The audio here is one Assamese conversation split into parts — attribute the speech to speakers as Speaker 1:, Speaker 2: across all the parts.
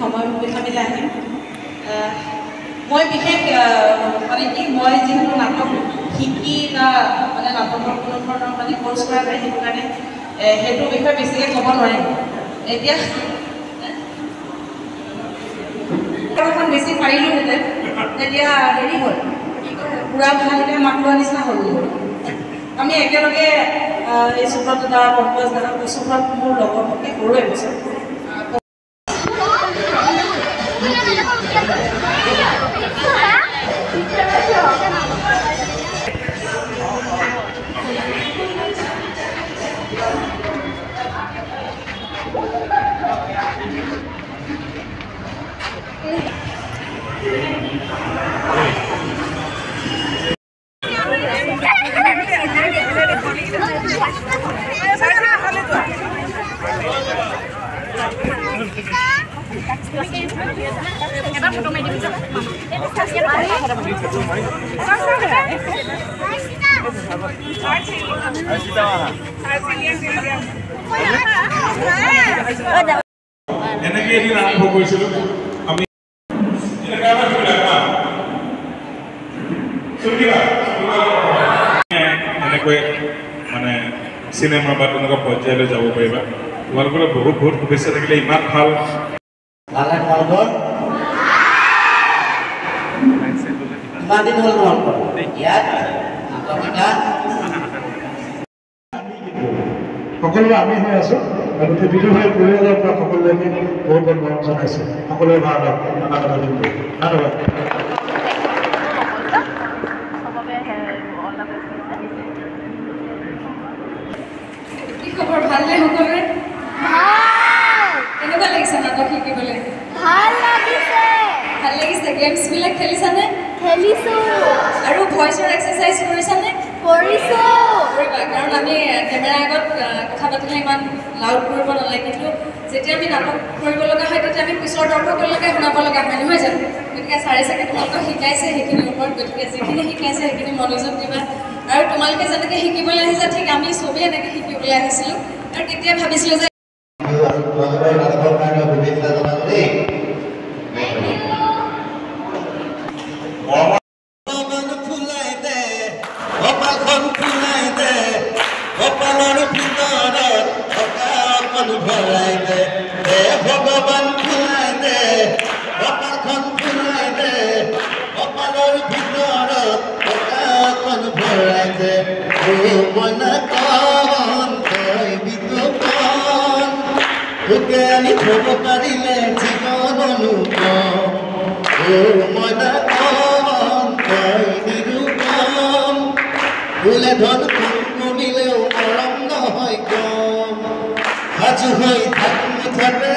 Speaker 1: সময় সুবিধা মিলাই আহিম মই বিশেষ মানে কি মই যিহেতু নাটক শিকি না মানে নাটকৰ কোনো ধৰণৰ মানে কোৰ্চ কৰা নাই সেইটো কাৰণে সেইটো বিষয়ে বেছিকৈ ক'ব নোৱাৰিম এতিয়া অকণমান বেছি পাৰিলোহেঁতেন তেতিয়া হেৰি হ'ল পুৰা ভালকৈ মাত লোৱাৰ নিচিনা হ'ল আমি একেলগে এই সুব্ৰত দাদা পংকজ দাদা সুব্ৰত মোৰ লগৰ ভক্তি কৰোঁ এবছৰ
Speaker 2: এনেকৈ এদিন আৰম্ভ কৰিছিলোঁ আমি এনেকৈ মানে চিনেমা বা তেনেকুৱা পৰ্যায়লৈ যাব পাৰিবা তোমালোকৰ বহুত বহুত শুভেচ্ছা থাকিলে ইমান ভাল
Speaker 3: সকলোৱে আমি হৈ আছো আৰু বিদুভাই পৰিয়ালৰ পৰা সকলোকে বহুত বহুত মৰম জনাইছে সকলোৱে ভাল ধন্যবাদ
Speaker 1: কি খবৰ ভালনে সকলোৰে কেনেকুৱা লাগিছে নাটক শিকিবলৈ
Speaker 4: ভাল লাগিছে
Speaker 1: গেমছবিলাক খেলিছানে
Speaker 4: খেলিছো
Speaker 1: আৰু ভইচৰ এক্সাৰচাইজ কৰিছানে
Speaker 4: কৰিছো
Speaker 1: কাৰণ আমি কেমেৰা আগত কথা পাতিলে ইমান লাউড কৰিব নালাগে কিন্তু যেতিয়া আমি নাটক কৰিব লগা হয় তেতিয়া আমি পিছৰ দৰ্শকলৈকে শুনাব লগা হয় নহয় জানো গতিকে চাৰে চাগে তোমালোকক শিকাইছে সেইখিনিৰ ওপৰত গতিকে যিখিনি শিকাইছে সেইখিনি মনোযোগ দিবা আৰু তোমালোকে যেনেকৈ শিকিবলৈ আহিছা ঠিক আমি চবেই এনেকৈ শিকিবলৈ আহিছিলোঁ আৰু তেতিয়া ভাবিছিলোঁ যে
Speaker 5: ভগৱান ফুলাই দে কপালখন ফুলাই দে কপালৰ ভিতৰত কপালখন ভৰাই দে মনা কন তই বিতুপন তোকে আনি থব পাৰিলে জীৱন অনুপম মনা কন তই নিৰূপম ফুলে ধন কমিলেও মৰম নহয় কম সাজু হৈ থাক মুঠতে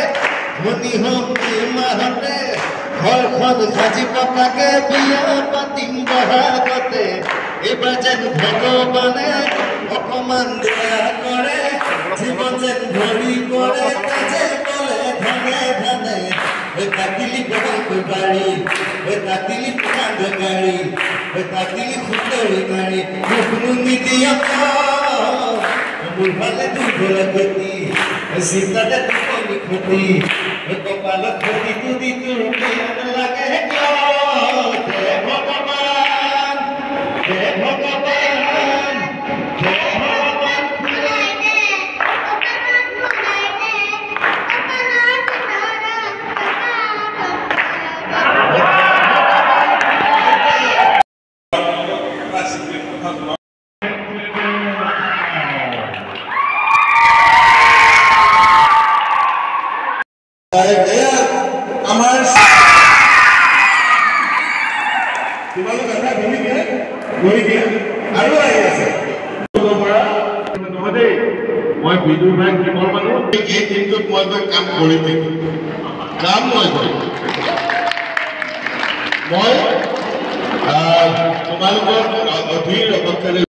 Speaker 5: ধনী হম মাহতে ঘৰখন সাজি পকাকে বিয়া পাতিম বহাগতে এইবাৰ যেন ভগৱানে অকমান দয়া কৰে জীৱন যেন ভৰি পৰে তেজে বলে ধনে ধনে কাটিলি বহাগৈ বাৰী কাটিলি পকাগ গাড়ী কাটিলি সুন্দৰী গাড়ী কোনো নিদিয়া মোৰ ভালে দুৰ্বল গতি চিন্তাতে টোপনি ক্ষতি কপালত ক্ষতিটো দি তোৰ বেয়া লাগে হে ভগৱান হে ভগৱান হে ভগৱান ফুলাই দে কপালত ফুলাই দে
Speaker 2: আমাৰ তোমালোক এটা গৰিকে আৰু আহি আছে নহয় দেই মই বিদুৰ ভাই কেৱল মানুহ এই দিনটোত মই গৈ কাম কৰি থাকিম কাম মই কৰিম মই তোমালোকৰ অধীৰ অৱস্থাৰে